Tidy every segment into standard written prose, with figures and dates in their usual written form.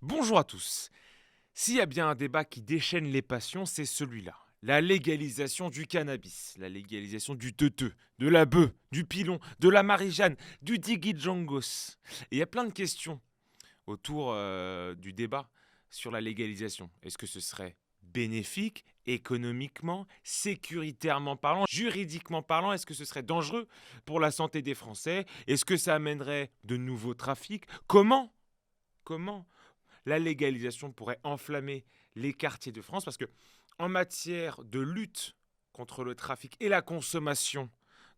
Bonjour à tous. S'il y a bien un débat qui déchaîne les passions, c'est celui-là. La légalisation du cannabis, la légalisation du teuteux, de la bœuf, du pilon, de la marie-jeanne, du digijongos. Et il y a plein de questions autour du débat sur la légalisation. Est-ce que ce serait bénéfique, économiquement, sécuritairement parlant, juridiquement parlant? Est-ce que ce serait dangereux pour la santé des Français? Est-ce que ça amènerait de nouveaux trafics? Comment la légalisation pourrait enflammer les quartiers de France? Parce que en matière de lutte contre le trafic et la consommation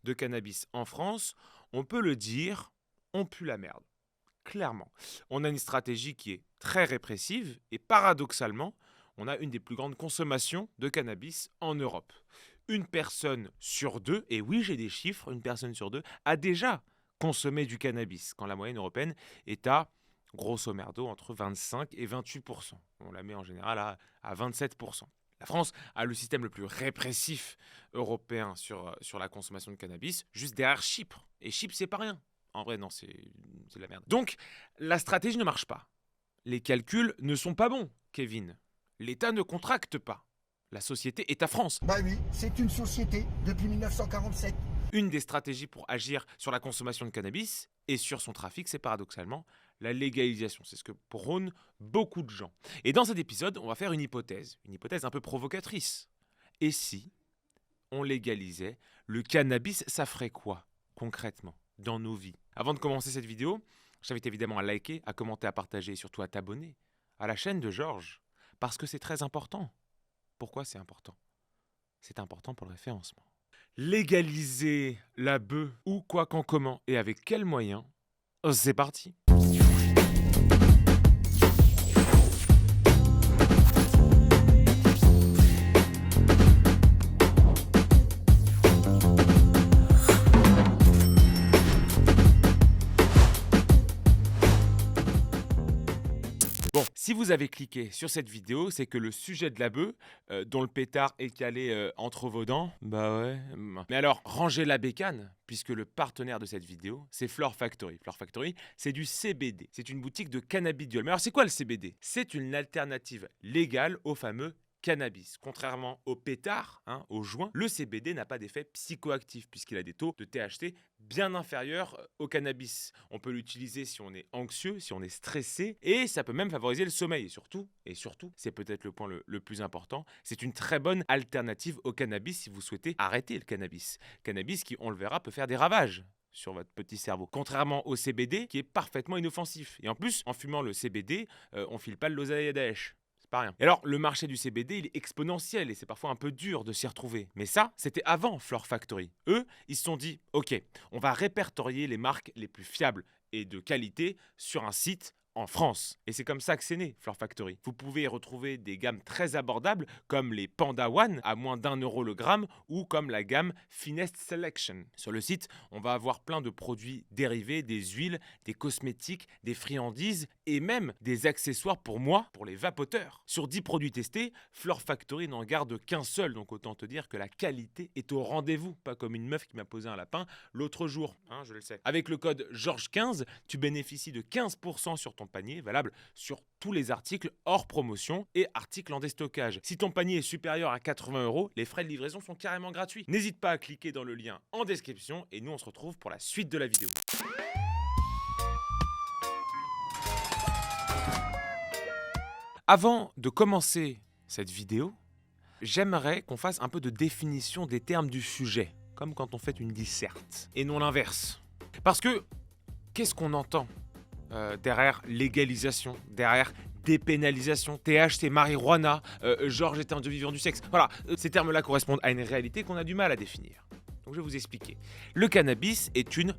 de cannabis en France, on peut le dire, on pue la merde. Clairement. On a une stratégie qui est très répressive et paradoxalement, on a une des plus grandes consommations de cannabis en Europe. Une personne sur deux, et oui j'ai des chiffres, une personne sur deux a déjà consommé du cannabis, quand la moyenne européenne est à grosso merdo entre 25 et 28%. On la met en général à 27%. La France a le système le plus répressif européen sur la consommation de cannabis, juste derrière Chypre. Et Chypre, c'est pas rien. En vrai, non, c'est de la merde. Donc, la stratégie ne marche pas. Les calculs ne sont pas bons, Kevin. L'État ne contracte pas. La société est à France. Bah oui, c'est une société depuis 1947. Une des stratégies pour agir sur la consommation de cannabis et sur son trafic, c'est paradoxalement la légalisation. C'est ce que prônent beaucoup de gens. Et dans cet épisode, on va faire une hypothèse un peu provocatrice. Et si on légalisait le cannabis, ça ferait quoi concrètement dans nos vies? Avant de commencer cette vidéo, je t'invite évidemment à liker, à commenter, à partager et surtout à t'abonner à la chaîne de Georges, parce que c'est très important. Pourquoi c'est important? C'est important pour le référencement. Légaliser la bœuf, où, quoi, quand, comment et avec quels moyens? C'est parti. Bon, si vous avez cliqué sur cette vidéo, c'est que le sujet de la bœuf, dont le pétard est calé entre vos dents, bah ouais. Mais alors, rangez la bécane, puisque le partenaire de cette vidéo, c'est Flore Factory. Flore Factory, c'est du CBD. C'est une boutique de cannabidiol. Mais alors, c'est quoi le CBD? C'est une alternative légale au fameux cannabis. Contrairement au pétard, au joint, le CBD n'a pas d'effet psychoactif puisqu'il a des taux de THC bien inférieurs au cannabis. On peut l'utiliser si on est anxieux, si on est stressé et ça peut même favoriser le sommeil. Et surtout, c'est peut-être le point le plus important, c'est une très bonne alternative au cannabis si vous souhaitez arrêter le cannabis. Cannabis qui, on le verra, peut faire des ravages sur votre petit cerveau. Contrairement au CBD qui est parfaitement inoffensif. Et en plus, en fumant le CBD, on file pas de l'oseille à Daesh. Pas rien. Et alors, le marché du CBD, il est exponentiel et c'est parfois un peu dur de s'y retrouver. Mais ça, c'était avant Flore Factory. Eux, ils se sont dit, ok, on va répertorier les marques les plus fiables et de qualité sur un site en France. Et c'est comme ça que c'est né, Flore Factory. Vous pouvez y retrouver des gammes très abordables comme les Panda One à moins d'1 € le gramme ou comme la gamme Finest Selection. Sur le site, on va avoir plein de produits dérivés, des huiles, des cosmétiques, des friandises et même des accessoires pour moi, pour les vapoteurs. Sur 10 produits testés, Flore Factory n'en garde qu'un seul, donc autant te dire que la qualité est au rendez-vous, pas comme une meuf qui m'a posé un lapin l'autre jour, je le sais. Avec le code Georges15, tu bénéficies de 15% sur ton panier, valable sur tous les articles hors promotion et articles en déstockage. Si ton panier est supérieur à 80 €, les frais de livraison sont carrément gratuits. N'hésite pas à cliquer dans le lien en description et nous on se retrouve pour la suite de la vidéo. Avant de commencer cette vidéo, j'aimerais qu'on fasse un peu de définition des termes du sujet, comme quand on fait une disserte, et non l'inverse. Parce que, qu'est-ce qu'on entend derrière légalisation, derrière dépénalisation, THC, marijuana, Georges est un dieu vivant du sexe? Voilà, ces termes-là correspondent à une réalité qu'on a du mal à définir. Donc je vais vous expliquer. Le cannabis est une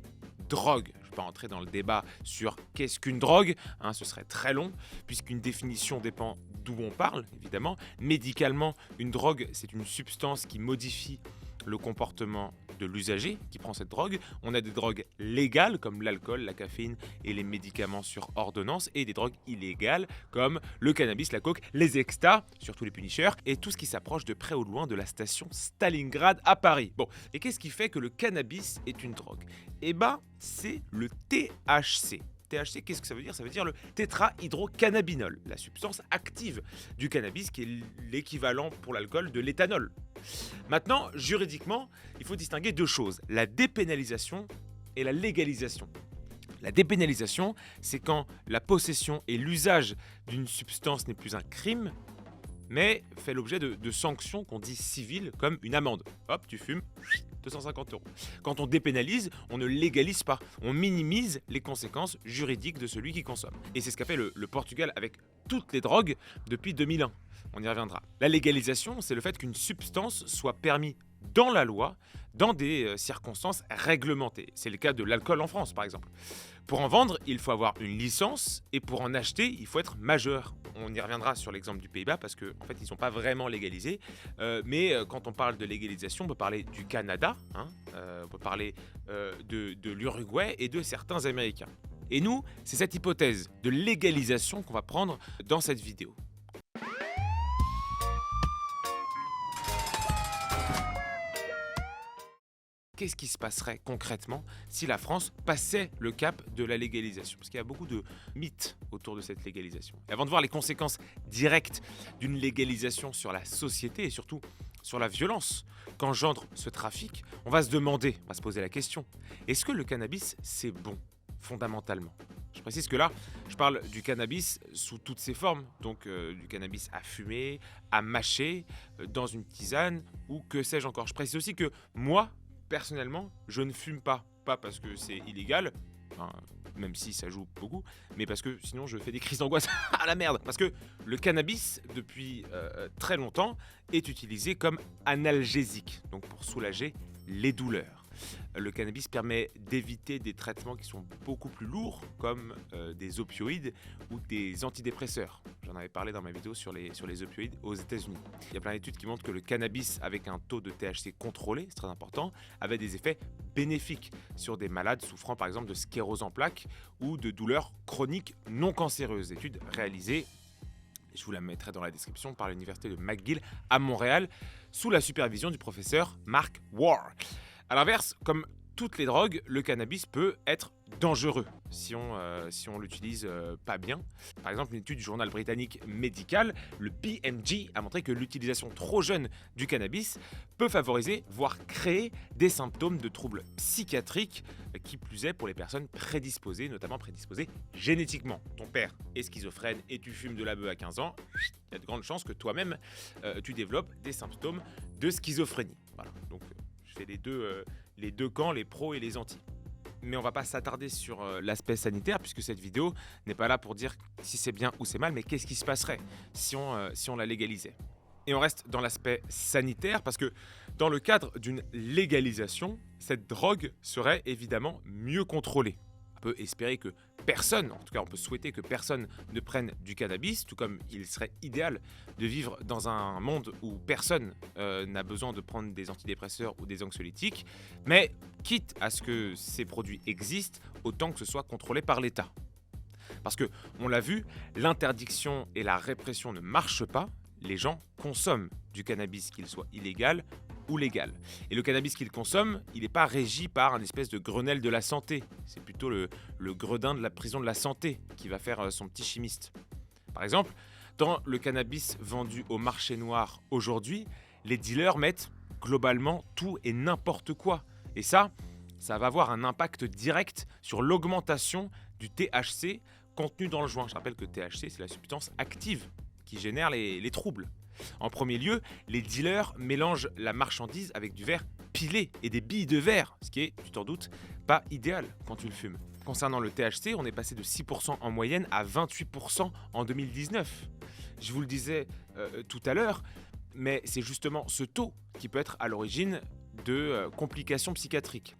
drogue. Je ne vais pas entrer dans le débat sur qu'est-ce qu'une drogue, ce serait très long, puisqu'une définition dépend d'où on parle, évidemment. Médicalement, une drogue, c'est une substance qui modifie le comportement de l'usager qui prend cette drogue. On a des drogues légales comme l'alcool, la caféine et les médicaments sur ordonnance et des drogues illégales comme le cannabis, la coke, les extas, surtout les punishers et tout ce qui s'approche de près ou de loin de la station Stalingrad à Paris. Bon, et qu'est-ce qui fait que le cannabis est une drogue? Eh ben, c'est le THC. THC, qu'est-ce que ça veut dire? Ça veut dire le tétrahydrocannabinol, la substance active du cannabis qui est l'équivalent pour l'alcool de l'éthanol. Maintenant, juridiquement, il faut distinguer deux choses, la dépénalisation et la légalisation. La dépénalisation, c'est quand la possession et l'usage d'une substance n'est plus un crime, mais fait l'objet de sanctions qu'on dit civiles, comme une amende. Hop, tu fumes, 250 €. Quand on dépénalise, on ne légalise pas, on minimise les conséquences juridiques de celui qui consomme. Et c'est ce qu'a fait le Portugal avec toutes les drogues depuis 2001. On y reviendra. La légalisation, c'est le fait qu'une substance soit permise dans la loi, dans des circonstances réglementées. C'est le cas de l'alcool en France, par exemple. Pour en vendre, il faut avoir une licence et pour en acheter, il faut être majeur. On y reviendra sur l'exemple du Pays-Bas parce qu'en fait, ils ne sont pas vraiment légalisés. Mais quand on parle de légalisation, on peut parler du Canada, on peut parler de l'Uruguay et de certains Américains. Et nous, c'est cette hypothèse de légalisation qu'on va prendre dans cette vidéo. Qu'est-ce qui se passerait concrètement si la France passait le cap de la légalisation? Parce qu'il y a beaucoup de mythes autour de cette légalisation. Et avant de voir les conséquences directes d'une légalisation sur la société et surtout sur la violence qu'engendre ce trafic, on va se poser la question, est-ce que le cannabis, c'est bon, fondamentalement? Je précise que là, je parle du cannabis sous toutes ses formes, donc du cannabis à fumer, à mâcher, dans une tisane ou que sais-je encore. Je précise aussi que moi, personnellement, je ne fume pas parce que c'est illégal, même si ça joue beaucoup, mais parce que sinon je fais des crises d'angoisse à la merde. Parce que le cannabis, depuis très longtemps, est utilisé comme analgésique, donc pour soulager les douleurs. Le cannabis permet d'éviter des traitements qui sont beaucoup plus lourds, comme des opioïdes ou des antidépresseurs. J'en avais parlé dans ma vidéo sur les opioïdes aux États-Unis. Il y a plein d'études qui montrent que le cannabis avec un taux de THC contrôlé, c'est très important, avait des effets bénéfiques sur des malades souffrant par exemple de sclérose en plaques ou de douleurs chroniques non cancéreuses. Études réalisées, je vous la mettrai dans la description, par l'université de McGill à Montréal, sous la supervision du professeur Mark Ward. A l'inverse, comme toutes les drogues, le cannabis peut être dangereux si on l'utilise pas bien. Par exemple, une étude du journal britannique médical, le BMJ, a montré que l'utilisation trop jeune du cannabis peut favoriser, voire créer des symptômes de troubles psychiatriques, qui plus est pour les personnes prédisposées, notamment prédisposées génétiquement. Ton père est schizophrène et tu fumes de la beuh à 15 ans, il y a de grandes chances que toi-même, tu développes des symptômes de schizophrénie. Voilà, donc je fais les deux camps, les pros et les anti. Mais on va pas s'attarder sur l'aspect sanitaire puisque cette vidéo n'est pas là pour dire si c'est bien ou c'est mal, mais qu'est-ce qui se passerait si on la légalisait. Et on reste dans l'aspect sanitaire parce que dans le cadre d'une légalisation, cette drogue serait évidemment mieux contrôlée. On peut espérer que personne, en tout cas on peut souhaiter que personne ne prenne du cannabis, tout comme il serait idéal de vivre dans un monde où personne n'a besoin de prendre des antidépresseurs ou des anxiolytiques, mais quitte à ce que ces produits existent, autant que ce soit contrôlé par l'État. Parce que, on l'a vu, l'interdiction et la répression ne marchent pas, les gens consomment du cannabis, qu'il soit illégal ou légal. Et le cannabis qu'ils consomment, il n'est pas régi par un espèce de Grenelle de la santé. C'est plutôt le gredin de la prison de la santé qui va faire son petit chimiste. Par exemple, dans le cannabis vendu au marché noir aujourd'hui, les dealers mettent globalement tout et n'importe quoi. Et ça va avoir un impact direct sur l'augmentation du THC contenu dans le joint. Je rappelle que THC, c'est la substance active qui génère les troubles. En premier lieu, les dealers mélangent la marchandise avec du verre pilé et des billes de verre, ce qui est, tu t'en doutes, pas idéal quand tu le fumes. Concernant le THC, on est passé de 6% en moyenne à 28% en 2019. Je vous le disais tout à l'heure, mais c'est justement ce taux qui peut être à l'origine de complications psychiatriques.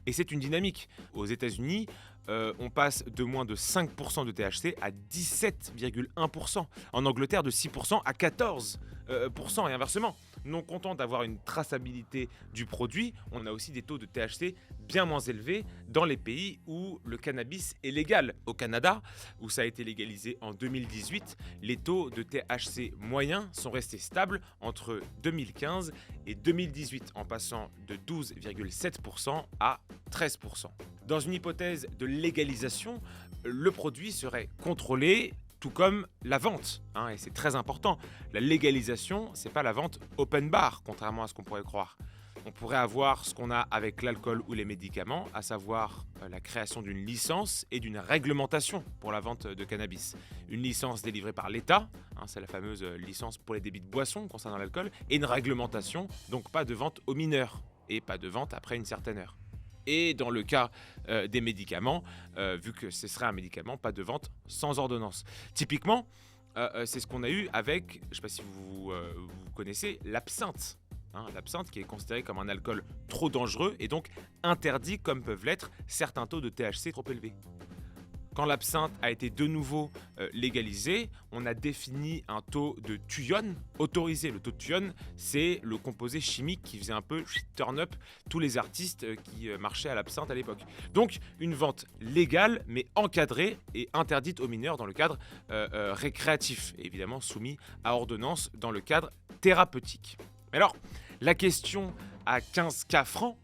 Et c'est une dynamique. Aux États-Unis, on passe de moins de 5% de THC à 17,1%. En Angleterre, de 6% à 14%, et inversement. Non content d'avoir une traçabilité du produit, on a aussi des taux de THC bien moins élevés dans les pays où le cannabis est légal. Au Canada, où ça a été légalisé en 2018, les taux de THC moyens sont restés stables entre 2015 et 2018, en passant de 12,7% à 13%. Dans une hypothèse de légalisation, le produit serait contrôlé, tout comme la vente, hein, et c'est très important. La légalisation, c'est pas la vente open bar, contrairement à ce qu'on pourrait croire. On pourrait avoir ce qu'on a avec l'alcool ou les médicaments, à savoir la création d'une licence et d'une réglementation pour la vente de cannabis. Une licence délivrée par l'État, hein, c'est la fameuse licence pour les débits de boissons concernant l'alcool, et une réglementation, donc pas de vente aux mineurs, et pas de vente après une certaine heure. Et dans le cas des médicaments, vu que ce serait un médicament, pas de vente sans ordonnance. Typiquement, c'est ce qu'on a eu avec, je ne sais pas si vous connaissez, l'absinthe. Hein, l'absinthe qui est considéré comme un alcool trop dangereux et donc interdit comme peuvent l'être certains taux de THC trop élevés. Quand l'absinthe a été de nouveau légalisé, on a défini un taux de thuone autorisé. Le taux de thuone, c'est le composé chimique qui faisait un peu turn up tous les artistes qui marchaient à l'absinthe à l'époque. Donc une vente légale mais encadrée et interdite aux mineurs dans le cadre récréatif, et évidemment soumis à ordonnance dans le cadre thérapeutique. Mais alors, la question à 15K francs,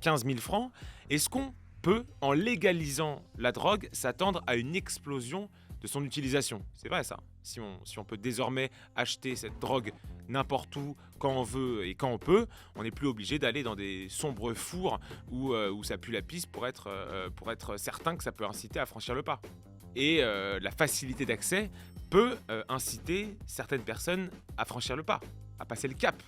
15 000 francs, est-ce qu'on peut, en légalisant la drogue, s'attendre à une explosion de son utilisation? C'est vrai ça. Si on peut désormais acheter cette drogue n'importe où, quand on veut et quand on peut, on n'est plus obligé d'aller dans des sombres fours où ça pue la pisse pour être certain que ça peut inciter à franchir le pas. Et la facilité d'accès peut inciter certaines personnes à franchir le pas, à passer le cap.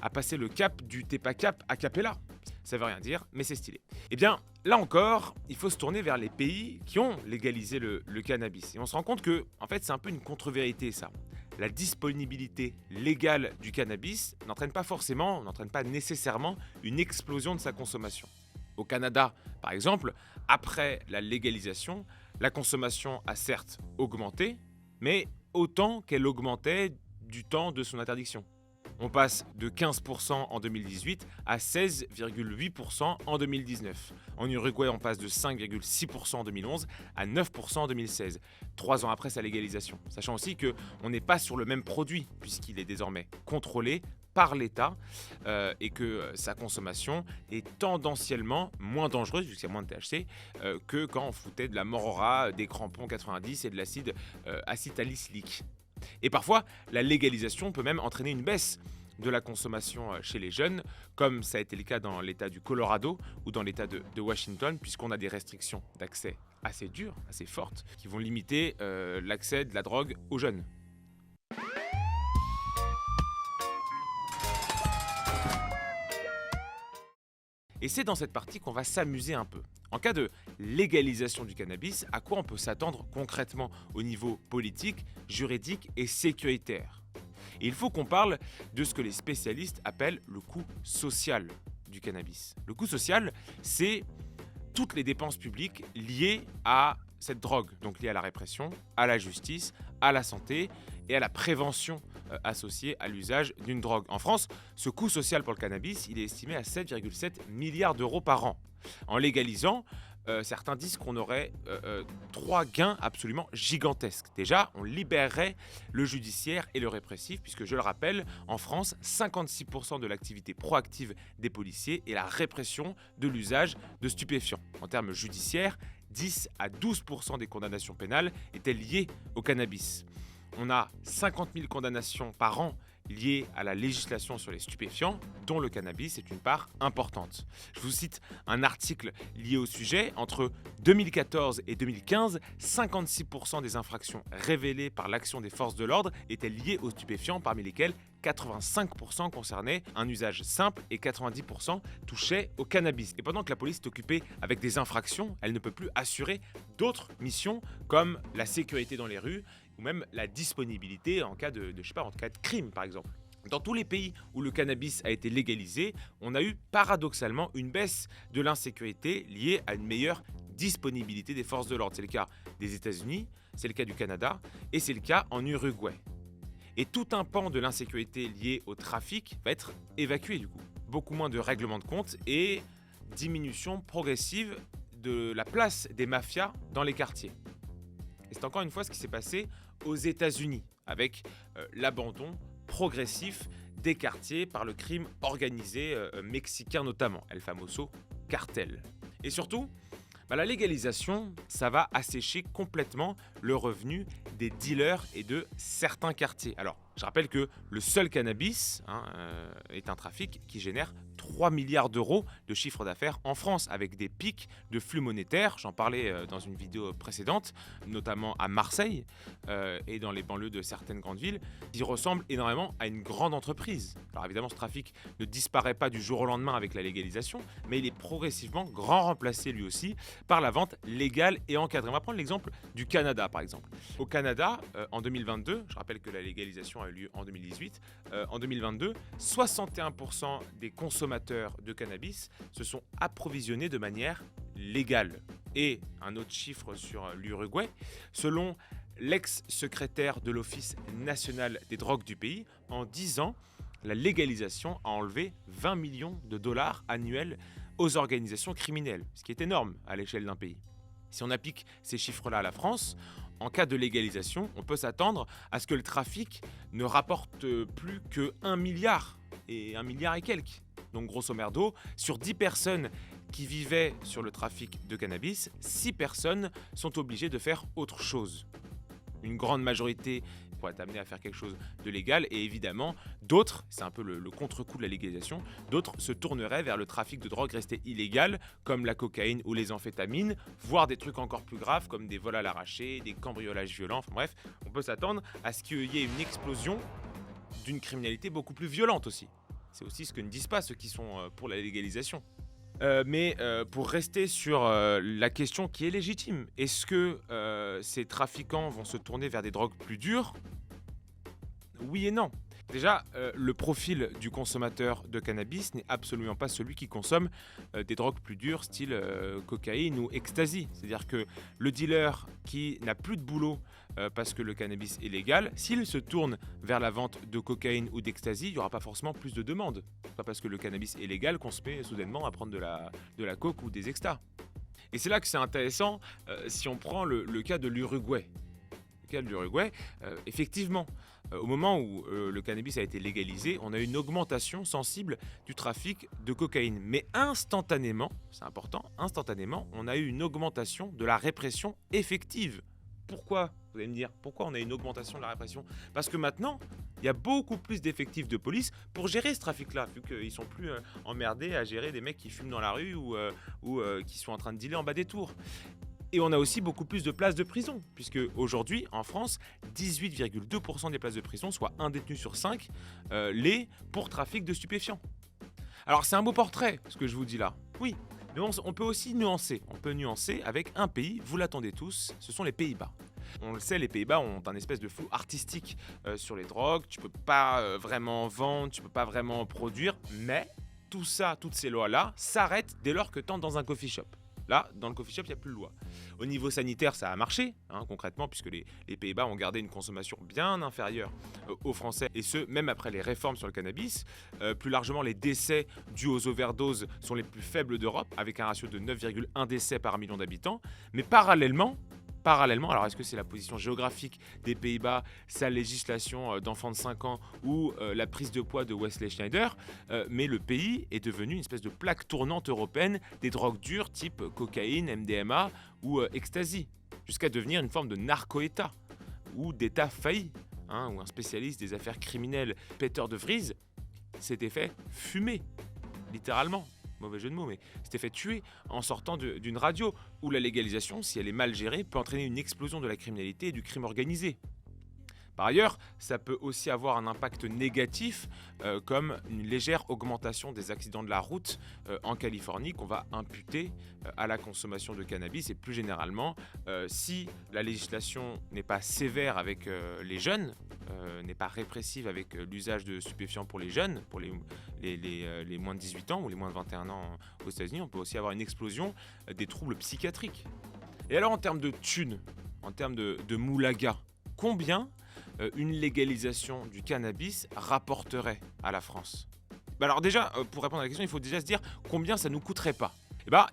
À passer le cap du t'es pas cap à capella. Ça veut rien dire, mais c'est stylé. Eh bien, là encore, il faut se tourner vers les pays qui ont légalisé le cannabis. Et on se rend compte que, en fait, c'est un peu une contre-vérité, ça. La disponibilité légale du cannabis n'entraîne pas nécessairement une explosion de sa consommation. Au Canada, par exemple, après la légalisation, la consommation a certes augmenté, mais autant qu'elle augmentait du temps de son interdiction. On passe de 15% en 2018 à 16,8% en 2019. En Uruguay, on passe de 5,6% en 2011 à 9% en 2016, 3 ans après sa légalisation. Sachant aussi qu'on n'est pas sur le même produit, puisqu'il est désormais contrôlé par l'État et que sa consommation est tendanciellement moins dangereuse, puisqu'il y a moins de THC, que quand on foutait de la Morora, des crampons 90 et de l'acide acétylsalicylique. Et parfois, la légalisation peut même entraîner une baisse de la consommation chez les jeunes, comme ça a été le cas dans l'État du Colorado ou dans l'État de Washington, puisqu'on a des restrictions d'accès assez dures, assez fortes, qui vont limiter l'accès de la drogue aux jeunes. Et c'est dans cette partie qu'on va s'amuser un peu. En cas de légalisation du cannabis, à quoi on peut s'attendre concrètement au niveau politique, juridique et sécuritaire? Et il faut qu'on parle de ce que les spécialistes appellent le coût social du cannabis. Le coût social, c'est toutes les dépenses publiques liées à cette drogue, donc liées à la répression, à la justice, à la santé et à la prévention associée à l'usage d'une drogue. En France, ce coût social pour le cannabis, il est estimé à 7,7 milliards d'euros par an. En légalisant, certains disent qu'on aurait 3 gains absolument gigantesques. Déjà, on libérerait le judiciaire et le répressif, puisque je le rappelle, en France, 56% de l'activité proactive des policiers est la répression de l'usage de stupéfiants. En termes judiciaires, 10 à 12% des condamnations pénales étaient liées au cannabis. On a 50 000 condamnations par an liées à la législation sur les stupéfiants, dont le cannabis est une part importante. Je vous cite un article lié au sujet. Entre 2014 et 2015, 56% des infractions révélées par l'action des forces de l'ordre étaient liées aux stupéfiants, parmi lesquels 85% concernaient un usage simple et 90% touchaient au cannabis. Et pendant que la police est occupée avec des infractions, elle ne peut plus assurer d'autres missions comme la sécurité dans les rues ou même la disponibilité en cas de crime par exemple. Dans tous les pays où le cannabis a été légalisé, on a eu paradoxalement une baisse de l'insécurité liée à une meilleure disponibilité des forces de l'ordre. C'est le cas des États-Unis, c'est le cas du Canada et c'est le cas en Uruguay. Et tout un pan de l'insécurité liée au trafic va être évacué du coup. Beaucoup moins de règlements de compte et diminution progressive de la place des mafias dans les quartiers. Et c'est encore une fois ce qui s'est passé aux États-Unis avec l'abandon progressif des quartiers par le crime organisé mexicain notamment, El Famoso Cartel. Et surtout, La légalisation, ça va assécher complètement le revenu des dealers et de certains quartiers. Alors, je rappelle que le seul cannabis est un trafic qui génère 3 milliards d'euros de chiffre d'affaires en France, avec des pics de flux monétaires. J'en parlais dans une vidéo précédente, notamment à Marseille et dans les banlieues de certaines grandes villes, qui ressemblent énormément à une grande entreprise. Alors évidemment, ce trafic ne disparaît pas du jour au lendemain avec la légalisation, mais il est progressivement grand remplacé lui aussi par la vente légale et encadrée. On va prendre l'exemple du Canada, par exemple. Au Canada, en 2022, je rappelle que la légalisation a eu lieu en 2018, en 2022, 61% des consommateurs de cannabis se sont approvisionnés de manière légale. Et un autre chiffre sur l'Uruguay, selon l'ex-secrétaire de l'Office national des drogues du pays, en 10 ans, la légalisation a enlevé 20 millions de dollars annuels aux organisations criminelles, ce qui est énorme à l'échelle d'un pays. Si on applique ces chiffres-là à la France, en cas de légalisation, on peut s'attendre à ce que le trafic ne rapporte plus que 1 milliard et 1 milliard et quelques. Donc grosso merdo, sur 10 personnes qui vivaient sur le trafic de cannabis, 6 personnes sont obligées de faire autre chose. Une grande majorité pourrait être amenée à faire quelque chose de légal et évidemment d'autres, c'est un peu le contre-coup de la légalisation, d'autres se tourneraient vers le trafic de drogue resté illégal comme la cocaïne ou les amphétamines, voire des trucs encore plus graves comme des vols à l'arraché, des cambriolages violents, enfin bref, on peut s'attendre à ce qu'il y ait une explosion d'une criminalité beaucoup plus violente aussi. C'est aussi ce que ne disent pas ceux qui sont pour la légalisation. Mais pour rester sur la question qui est légitime, est-ce que ces trafiquants vont se tourner vers des drogues plus dures ? Oui et non. Déjà, le profil du consommateur de cannabis n'est absolument pas celui qui consomme des drogues plus dures, style cocaïne ou ecstasy. C'est-à-dire que le dealer qui n'a plus de boulot parce que le cannabis est légal, s'il se tourne vers la vente de cocaïne ou d'ecstasy, il n'y aura pas forcément plus de demandes. Pas parce que le cannabis est légal qu'on se met soudainement à prendre de la coke ou des extas. Et c'est là que c'est intéressant si on prend le cas de l'Uruguay. Le cas de l'Uruguay, effectivement, au moment où le cannabis a été légalisé, on a eu une augmentation sensible du trafic de cocaïne. Mais instantanément, c'est important, instantanément, on a eu une augmentation de la répression effective. Pourquoi ? Vous allez me dire, pourquoi on a une augmentation de la répression ? Parce que maintenant, il y a beaucoup plus d'effectifs de police pour gérer ce trafic-là, vu qu'ils sont plus emmerdés à gérer des mecs qui fument dans la rue ou qui sont en train de dealer en bas des tours. Et on a aussi beaucoup plus de places de prison, puisque aujourd'hui, en France, 18,2% des places de prison, soit un détenu sur 5, l'est pour trafic de stupéfiants. Alors c'est un beau portrait, ce que je vous dis là. Oui, mais on peut aussi nuancer. On peut nuancer avec un pays, vous l'attendez tous, ce sont les Pays-Bas. On le sait, les Pays-Bas ont un espèce de flou artistique sur les drogues. Tu peux pas vraiment vendre, tu peux pas vraiment produire, mais tout ça, toutes ces lois-là s'arrêtent dès lors que tu entres dans un coffee shop. Là, dans le coffee shop, il n'y a plus de loi. Au niveau sanitaire, ça a marché, concrètement, puisque les Pays-Bas ont gardé une consommation bien inférieure aux Français, et ce, même après les réformes sur le cannabis. Plus largement, les décès dus aux overdoses sont les plus faibles d'Europe, avec un ratio de 9,1 décès par million d'habitants. Mais parallèlement, alors est-ce que c'est la position géographique des Pays-Bas, sa législation d'enfants de 5 ans ou la prise de poids de Wesley Schneider, mais le pays est devenu une espèce de plaque tournante européenne des drogues dures type cocaïne, MDMA ou ecstasy, jusqu'à devenir une forme de narco-État ou d'État failli, où un spécialiste des affaires criminelles, Peter de Vries, s'était fait fumer, littéralement. Mauvais jeu de mots, mais s'était fait tuer en sortant d'une radio où la légalisation, si elle est mal gérée, peut entraîner une explosion de la criminalité et du crime organisé. Par ailleurs, ça peut aussi avoir un impact négatif, comme une légère augmentation des accidents de la route en Californie qu'on va imputer à la consommation de cannabis. Et plus généralement, si la législation n'est pas sévère avec les jeunes, n'est pas répressive avec l'usage de stupéfiants pour les jeunes, pour les moins de 18 ans ou les moins de 21 ans aux États-Unis, on peut aussi avoir une explosion des troubles psychiatriques. Et alors en termes de thunes, en termes de moulaga, combien une légalisation du cannabis rapporterait à la France ? Alors déjà, pour répondre à la question, il faut déjà se dire combien ça ne nous coûterait pas.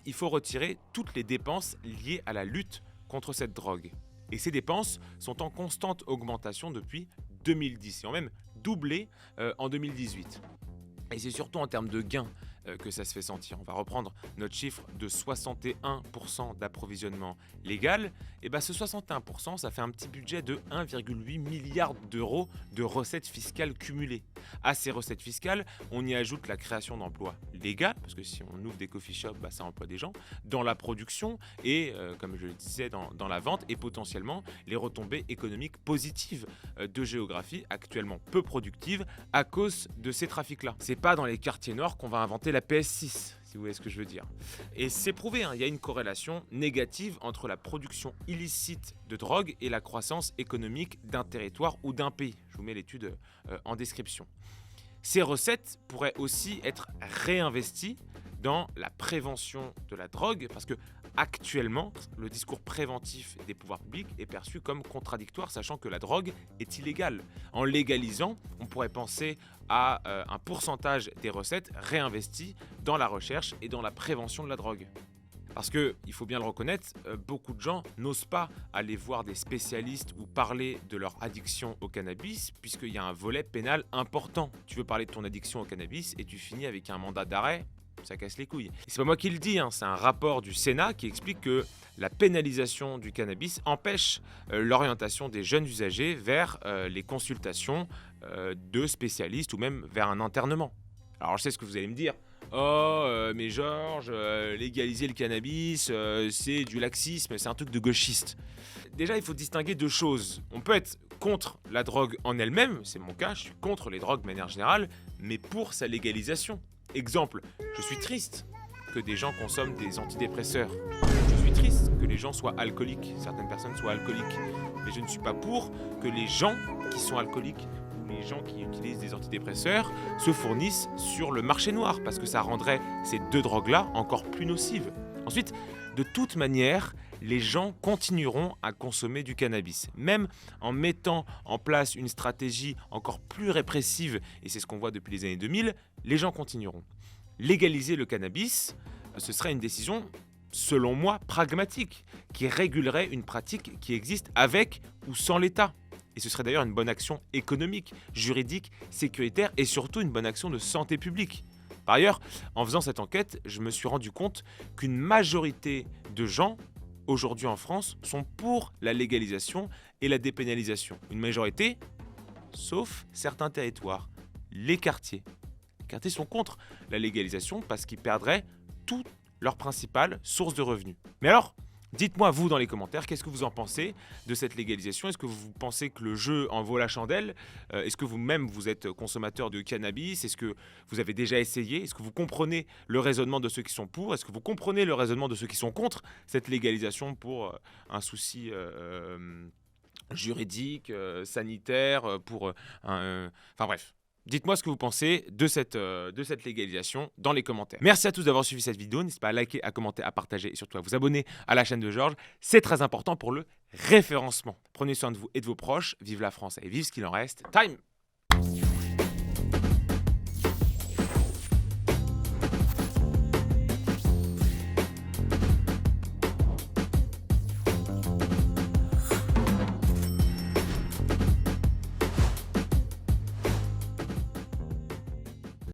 Il faut retirer toutes les dépenses liées à la lutte contre cette drogue. Et ces dépenses sont en constante augmentation depuis 2010 et ont même doublé en 2018. Et c'est surtout en termes de gains que ça se fait sentir. On va reprendre notre chiffre de 61% d'approvisionnement légal. Et ce 61%, ça fait un petit budget de 1,8 milliard d'euros de recettes fiscales cumulées. À ces recettes fiscales, on y ajoute la création d'emplois légaux, parce que si on ouvre des coffee shops, ça emploie des gens, dans la production et, comme je le disais, dans la vente, et potentiellement les retombées économiques positives de géographie actuellement peu productive à cause de ces trafics-là. C'est pas dans les quartiers nord qu'on va inventer la PS6, si vous voyez ce que je veux dire. Et c'est prouvé, il y a une corrélation négative entre la production illicite de drogue et la croissance économique d'un territoire ou d'un pays. Je vous mets l'étude en description. Ces recettes pourraient aussi être réinvesties dans la prévention de la drogue, parce que actuellement, le discours préventif des pouvoirs publics est perçu comme contradictoire, sachant que la drogue est illégale. En légalisant, on pourrait penser à un pourcentage des recettes réinvesties dans la recherche et dans la prévention de la drogue. Parce que, il faut bien le reconnaître, beaucoup de gens n'osent pas aller voir des spécialistes ou parler de leur addiction au cannabis, puisqu'il y a un volet pénal important. Tu veux parler de ton addiction au cannabis et tu finis avec un mandat d'arrêt, ça casse les couilles. Et c'est pas moi qui le dis, c'est un rapport du Sénat qui explique que la pénalisation du cannabis empêche l'orientation des jeunes usagers vers les consultations de spécialistes ou même vers un internement. Alors je sais ce que vous allez me dire. Mais Georges, légaliser le cannabis, c'est du laxisme, c'est un truc de gauchiste. Déjà, il faut distinguer deux choses. On peut être contre la drogue en elle-même, c'est mon cas, je suis contre les drogues de manière générale, mais pour sa légalisation. Exemple, je suis triste que des gens consomment des antidépresseurs. Je suis triste que les gens soient alcooliques, certaines personnes soient alcooliques. Mais je ne suis pas pour que les gens qui sont alcooliques, les gens qui utilisent des antidépresseurs se fournissent sur le marché noir, parce que ça rendrait ces deux drogues-là encore plus nocives. Ensuite, de toute manière, les gens continueront à consommer du cannabis, même en mettant en place une stratégie encore plus répressive, et c'est ce qu'on voit depuis les années 2000, les gens continueront. Légaliser le cannabis, ce serait une décision, selon moi, pragmatique, qui régulerait une pratique qui existe avec ou sans l'État. Et ce serait d'ailleurs une bonne action économique, juridique, sécuritaire et surtout une bonne action de santé publique. Par ailleurs, en faisant cette enquête, je me suis rendu compte qu'une majorité de gens, aujourd'hui en France, sont pour la légalisation et la dépénalisation. Une majorité, sauf certains territoires, les quartiers. Les quartiers sont contre la légalisation parce qu'ils perdraient toute leur principale source de revenus. Mais alors, dites-moi, vous, dans les commentaires, qu'est-ce que vous en pensez de cette légalisation? Est-ce que vous pensez que le jeu en vaut la chandelle? Est-ce que vous-même, vous êtes consommateur de cannabis? Est-ce que vous avez déjà essayé? Est-ce que vous comprenez le raisonnement de ceux qui sont pour? Est-ce que vous comprenez le raisonnement de ceux qui sont contre cette légalisation pour un souci juridique, sanitaire, enfin bref. Dites-moi ce que vous pensez de cette légalisation dans les commentaires. Merci à tous d'avoir suivi cette vidéo. N'hésitez pas à liker, à commenter, à partager et surtout à vous abonner à la chaîne de Georges. C'est très important pour le référencement. Prenez soin de vous et de vos proches. Vive la France et vive ce qu'il en reste. Time!